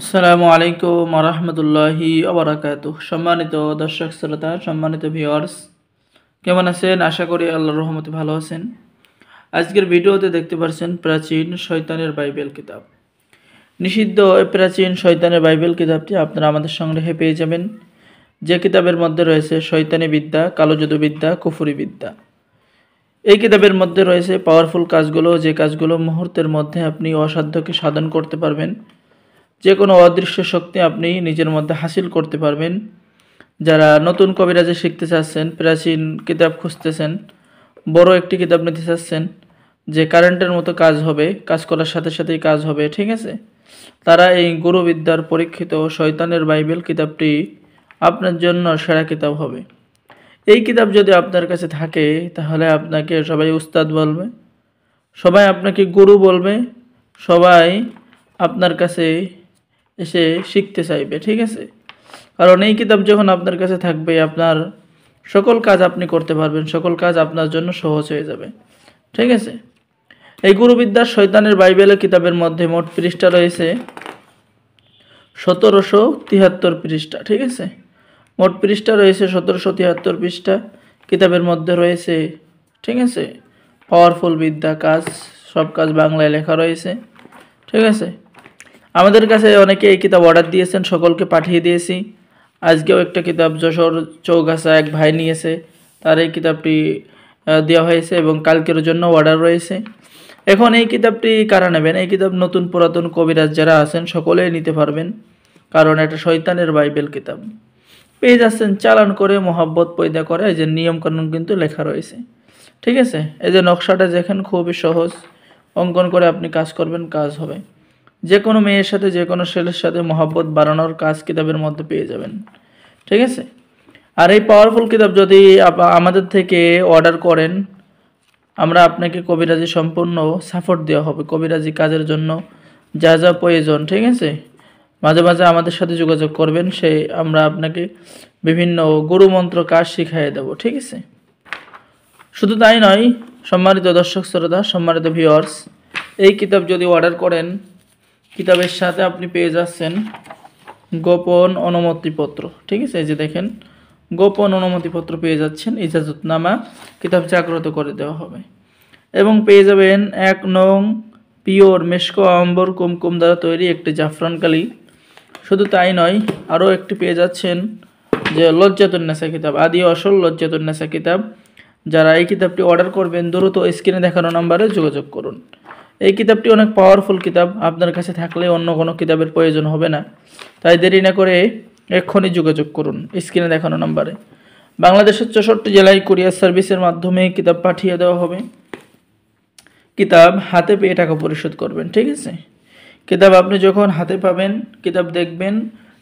আসসালামু আলাইকুম ওয়া রাহমাতুল্লাহি ওয়া বারাকাতুহু। সম্মানিত দর্শক শ্রোতা, সম্মানিত ভিউয়ার্স, কেমন আছেন? আশা করি আল্লাহর রহমতে ভালো আছেন। আজকের ভিডিওতে দেখতে পাচ্ছেন প্রাচীন শয়তানের বাইবেল কিতাব। নিষিদ্ধ এই প্রাচীন শয়তানের বাইবেল কিতাবটি আপনারা আমাদের সংগ্রহে পেয়ে যাবেন, যে কিতাবের মধ্যে রয়েছে শয়তানি বিদ্যা, কালো জাদু বিদ্যা, কুফরি বিদ্যা। এই কিতাবের মধ্যে রয়েছে পাওয়ারফুল কাজগুলো, যে কাজগুলো মুহূর্তের মধ্যে আপনি অসাধ্যকে সাধন করতে পারবেন, যে কোনো অদৃশ্য শক্তি আপনি নিজের মধ্যে হাসিল করতে পারবেন। যারা নতুন কবিরাজি শিখতে চাচ্ছেন, প্রাচীন কিতাব খুঁজতেছেন, বড় একটি কিতাব নিতে চাচ্ছেন যে কারেন্টের মতো কাজ হবে, কাজ করার সাথে সাথেই কাজ হবে, ঠিক আছে, তারা এই গুরুবিদ্যার পরীক্ষিত শয়তানের বাইবেল কিতাবটি আপনার জন্য সেরা কিতাব হবে। এই কিতাব যদি আপনার কাছে থাকে তাহলে আপনাকে সবাই উস্তাদ বলবে, সবাই আপনাকে গুরু বলবে, সবাই আপনার কাছে এসে শিখতে চাইবে, ঠিক আছে। কারণ এই কিতাব যখন আপনার কাছে থাকবে, আপনার সকল কাজ আপনি করতে পারবেন, সকল কাজ আপনার জন্য সহজ হয়ে যাবে, ঠিক আছে। এই গুরুবিদ্যার শয়তানের বাইবেলের কিতাবের মধ্যে মোট পৃষ্ঠা রয়েছে 1773 পৃষ্ঠা, ঠিক আছে। মোট পৃষ্ঠা রয়েছে 1773 পৃষ্ঠা। কিতাবের মধ্যে রয়েছে, ঠিক আছে, পাওয়ারফুল বিদ্যা কাজ, সব কাজ বাংলায় লেখা রয়েছে, ঠিক আছে। আমাদের কাছে অনেকে এই কিতাব অর্ডার দিয়েছেন, সকলকে পাঠিয়ে দিয়েছি। আজকেও একটা কিতাব যশোর চৌগাছা এক ভাই নিয়েছে, তার এই কিতাবটি দেওয়া হয়েছে এবং কালকের জন্য অর্ডার রয়েছে। এখন এই কিতাবটি কারা নেবেন? এই কিতাব নতুন পুরাতন কবিরাজ যারা আছেন সকলেই নিতে পারবেন, কারণ এটা শয়তানের বাইবেল কিতাব। পেয়ে যাচ্ছেন চালান করে, মোহাব্বত পয়দা করে, এই যে নিয়মকানুন কিন্তু লেখা রয়েছে, ঠিক আছে। এই যে নকশাটা দেখেন, খুবই সহজ, অঙ্কন করে আপনি কাজ করবেন, কাজ হবে। যে কোনো মেয়ের সাথে, যে কোনো ছেলের সাথে মহব্বত বাড়ানোর কাজ কিতাবের মধ্যে পেয়ে যাবেন, ঠিক আছে। আর এই পাওয়ারফুল কিতাব যদি আমাদের থেকে অর্ডার করেন, আমরা আপনাকে কবিরাজি সম্পূর্ণ সাপোর্ট দেওয়া হবে, কবিরাজি কাজের জন্য যা যা প্রয়োজন, ঠিক আছে। মাঝে মাঝে আমাদের সাথে যোগাযোগ করবেন, আমরা আপনাকে বিভিন্ন গুরুমন্ত্র কাজ শিখিয়ে দেব, ঠিক আছে। শুধু তাই নয়, সম্মানিত দর্শক শ্রোতা, সম্মানিত ভিউয়ার্স, এই কিতাব যদি অর্ডার করেন, কিতাবের সাথে আপনি পেয়ে যাচ্ছেন গোপন অনুমতিপত্র, ঠিক আছে। এই যে দেখেন, গোপন অনুমতিপত্র পেয়ে যাচ্ছেন, ইজাজতনামা, কিতাব জাগ্রত করে দেওয়া হবে। এবং পেয়ে যাবেন 1 নং পিওর মেশকো আম্বর কুমকুম দ্বারা তৈরি একটি জাফরান কালি। শুধু তাই নয়, আরও একটি পেয়ে যাচ্ছেন যে লজ্জাতুন্নেসা কিতাব, আদি আসল লজ্জাতুন্নেসা কিতাব। যারা এই কিতাবটি অর্ডার করবেন, দ্রুত স্ক্রিনে দেখানো নাম্বারে যোগাযোগ করুন। এই কিতাবটি অনেক পাওয়ারফুল কিতাব, আপনার কাছে থাকলে অন্য কোনো কিতাবের প্রয়োজন হবে না। তাই দেরি না করে এক্ষুনি যোগাযোগ করুন স্ক্রিনে দেখানো নাম্বারে। বাংলাদেশের 64 জেলায় কুরিয়ার সার্ভিসের মাধ্যমে কিতাব পাঠিয়ে দেওয়া হবে। কিতাব হাতে পেয়ে টাকা পরিশোধ করবেন, ঠিক আছে। কিতাব আপনি যখন হাতে পাবেন, কিতাব দেখবেন,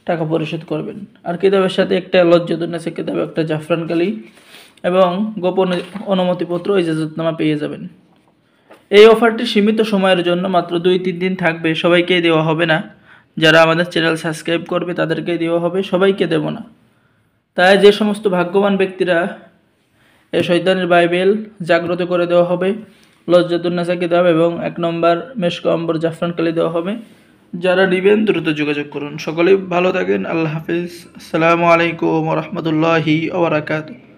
টাকা পরিশোধ করবেন। আর কিতাবের সাথে একটা লজ্জাতুন্নেসা কিতাব, একটা জাফরান কালি এবং গোপন অনুমতিপত্র, ইজাজতনামা পেয়ে যাবেন। এই অফারটি সীমিত সময়ের জন্য, মাত্র 2-3 দিন থাকবে, সবাইকেই দেওয়া হবে না। যারা আমাদের চ্যানেল সাবস্ক্রাইব করবে তাদেরকেই দেওয়া হবে, সবাইকে দেব না। তাই যে সমস্ত ভাগ্যবান ব্যক্তিরা এই শয়তানের বাইবেল জাগ্রত করে দেওয়া হবে, লজ্জাতুন্নেসা কিতাব এবং 1 নম্বর মেশকো আম্বর জাফরান কালি দেওয়া হবে। যারা নেবেন দ্রুত যোগাযোগ করুন। সকলেই ভালো থাকেন। আল্লাহ হাফিজ। আসসালামু আলাইকুম ওয়া রাহমাতুল্লাহি ওয়া বারাকাতুহু।